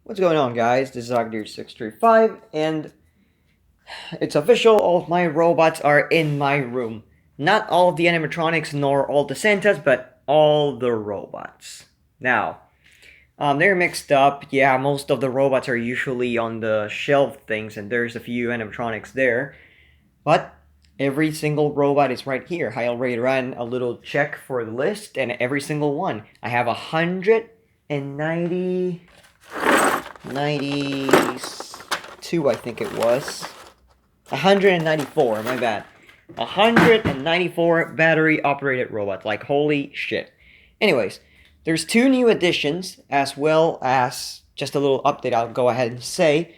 What's going on, guys? This is Ogdeer635, and it's official, all of my robots are in my room. Not all of the animatronics nor all the Santas, but all the robots. Now, they're mixed up. Yeah, most of the robots are usually on the shelf things, and there's a few animatronics there. But every single robot is right here. I already ran a little check for the list, and every single one. I have 192, I think it was. 194, my bad. 194 battery operated robots. Like, holy shit. Anyways, there's two new additions, as well as just a little update I'll go ahead and say.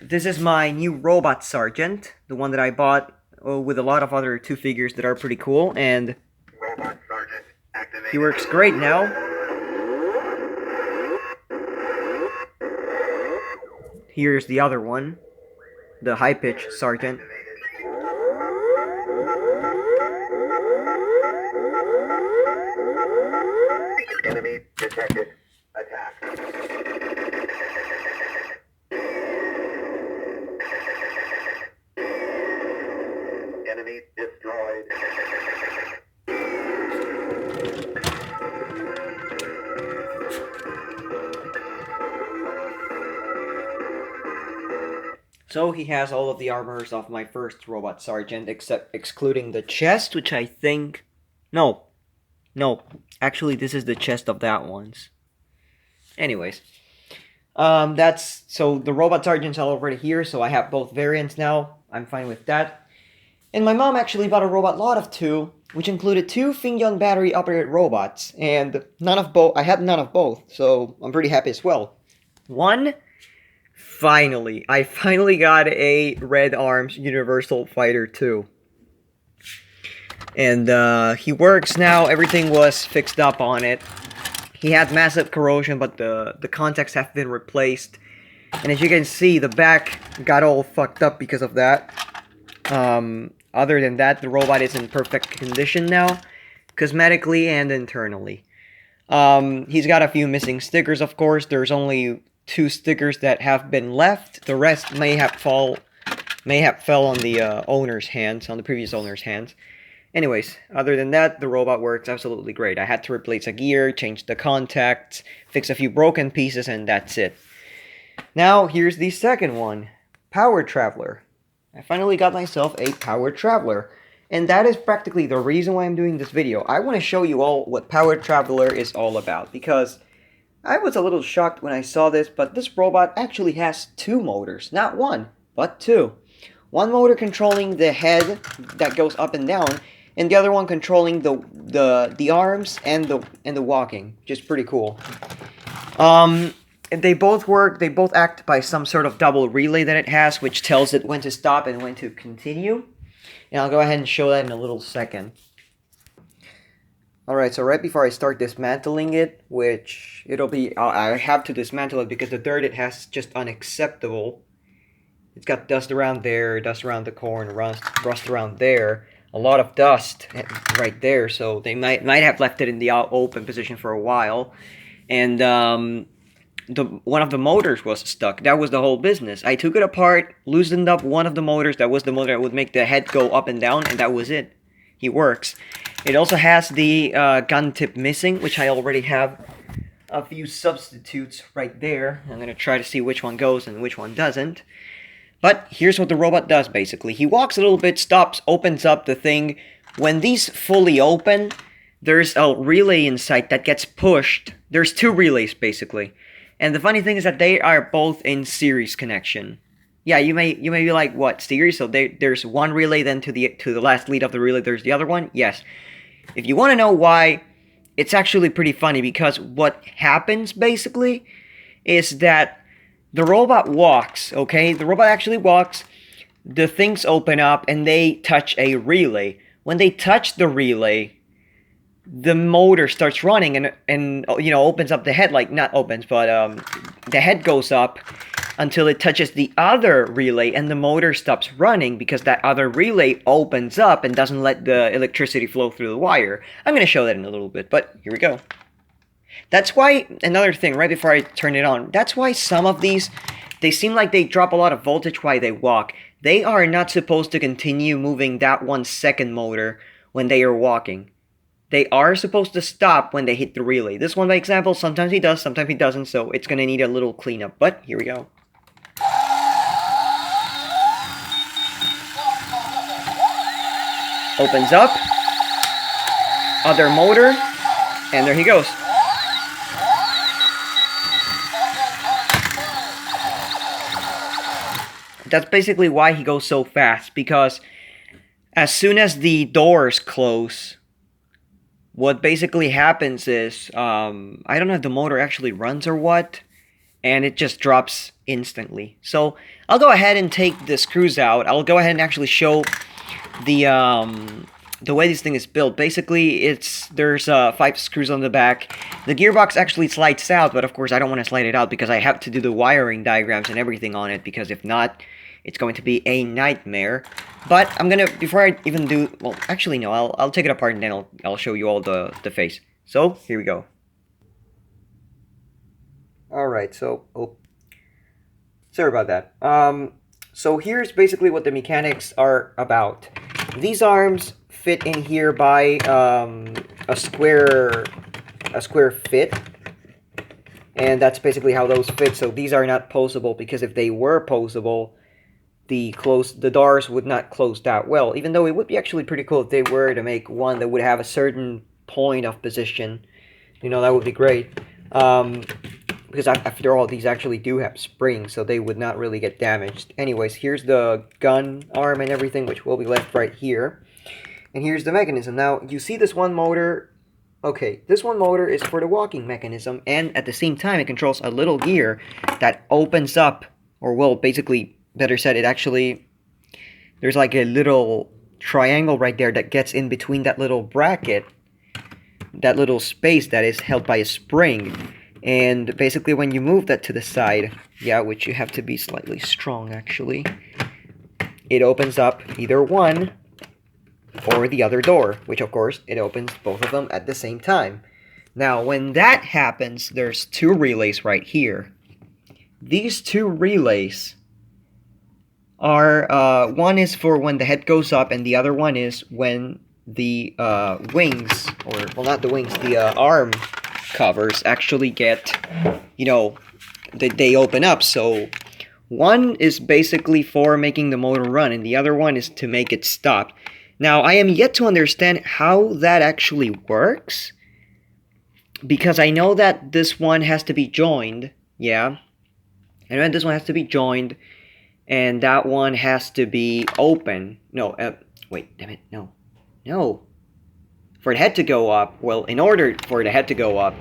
This is my new Robot Sergeant, the one that I bought with a lot of other two figures that are pretty cool, and Robot Sergeant activated. he works great now. Here's the other one, the high-pitch Sergeant. Enemy detected. Attack. Enemy destroyed. So he has all of the armors of my first Robot Sergeant, except excluding the chest, which I think... No. Actually, this is the chest of that one's. Anyways. That's... So the Robot Sergeants are already here, so I have both variants now. I'm fine with that. And my mom actually bought a robot lot of two, which included two Fingyun battery-operated robots, and none of both. I had none of both, so I'm pretty happy as well. One... I finally got a Red Arms Universal Fighter 2. And he works now. Everything was fixed up on it. He had massive corrosion, but the contacts have been replaced. And as you can see, the back got all fucked up because of that. Other than that, the robot is in perfect condition now, cosmetically and internally. He's got a few missing stickers, of course. There's only 2 stickers that have been left. The rest may have fell on the owner's hands, on the previous owner's hands. Anyways, other than that, the robot works absolutely great. I had to replace a gear, change the contacts, fix a few broken pieces, and that's it. Now, here's the second one. Power Traveler. I finally got myself a Power Traveler. And that is practically the reason why I'm doing this video. I want to show you all what Power Traveler is all about, because I was a little shocked when I saw this, but this robot actually has 2 motors. Not 1, but 2. One motor controlling the head that goes up and down, and the other one controlling the arms and the walking, which is pretty cool. And they both work. They both act by some sort of double relay that it has, which tells it when to stop and when to continue. And I'll go ahead and show that in a little second. Alright, so right before I start dismantling it, which it'll be, I have to dismantle it because the dirt it has is just unacceptable. It's got dust around there, dust around the core, and rust around there. A lot of dust right there, so they might have left it in the open position for a while. And one of the motors was stuck. That was the whole business. I took it apart, loosened up one of the motors. That was the motor that would make the head go up and down, and that was it. He works. It also has the gun tip missing, which I already have a few substitutes right there. I'm going to try to see which one goes and which one doesn't. But here's what the robot does, basically. He walks a little bit, stops, opens up the thing. When these fully open, there's a relay inside that gets pushed. There's 2 relays, basically. And the funny thing is that they are both in series connection. Yeah, you may be like, what, series? So there's one relay, then to the last lead of the relay, there's the other one? Yes. If you want to know why, it's actually pretty funny, because what happens, basically, is that the robot walks, okay? The robot actually walks, the things open up, and they touch a relay. When they touch the relay, the motor starts running and you know, opens up the head, like, not opens, but the head goes up until it touches the other relay, and the motor stops running because that other relay opens up and doesn't let the electricity flow through the wire. I'm going to show that in a little bit, but here we go. That's why, another thing, right before I turn it on, that's why some of these, they seem like they drop a lot of voltage while they walk. They are not supposed to continue moving that 1 second motor when they are walking. They are supposed to stop when they hit the relay. This one, by example, sometimes he does, sometimes he doesn't, so it's gonna need a little cleanup. But, here we go. Opens up. Other motor. And there he goes. That's basically why he goes so fast, because as soon as the doors close, what basically happens is, I don't know if the motor actually runs or what, and it just drops instantly. So I'll go ahead and take the screws out. I'll go ahead and actually show the way this thing is built. Basically, there's 5 screws on the back. The gearbox actually slides out, but of course I don't want to slide it out because I have to do the wiring diagrams and everything on it, because if not, it's going to be a nightmare. But I'm gonna, before I even do, well, actually no, I'll take it apart and then I'll show you all the face. So, here we go. Alright, so, sorry about that. So here's basically what the mechanics are about. These arms fit in here by a square fit, and that's basically how those fit. So these are not poseable, because if they were poseable, the doors would not close that well. Even though it would be actually pretty cool if they were to make one that would have a certain point of position, you know, that would be great. Because after all, these actually do have springs, so they would not really get damaged. Anyways, here's the gun arm and everything, which will be left right here. And here's the mechanism. Now, you see this one motor? Okay, this one motor is for the walking mechanism, and at the same time, it controls a little gear that opens up, or well, basically, better said, it actually, there's like a little triangle right there that gets in between that little bracket, that little space that is held by a spring. And basically when you move that to the side, yeah, which you have to be slightly strong actually, it opens up either one or the other door, which of course it opens both of them at the same time. Now when that happens, there's 2 relays right here. These 2 relays are, one is for when the head goes up, and the other one is when the wings, or well, not the wings, the arm covers actually get, you know, they open up. So one is basically for making the motor run, and the other one is to make it stop. Now I am yet to understand how that actually works, because I know that this one has to be joined. Yeah, I know that this one has to be joined, and that one has to be open. No, wait, damn it, no. For the head to go up, well, in order for the head to go up,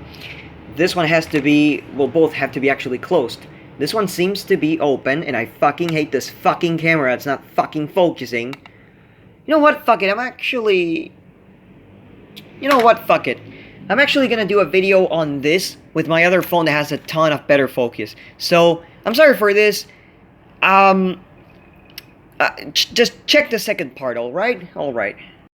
this one has to be, well, both have to be actually closed. This one seems to be open, and I fucking hate this fucking camera. It's not fucking focusing. You know what? Fuck it. You know what? Fuck it. I'm actually gonna do a video on this with my other phone that has a ton of better focus. So, I'm sorry for this. Just check the second part, alright? Alright.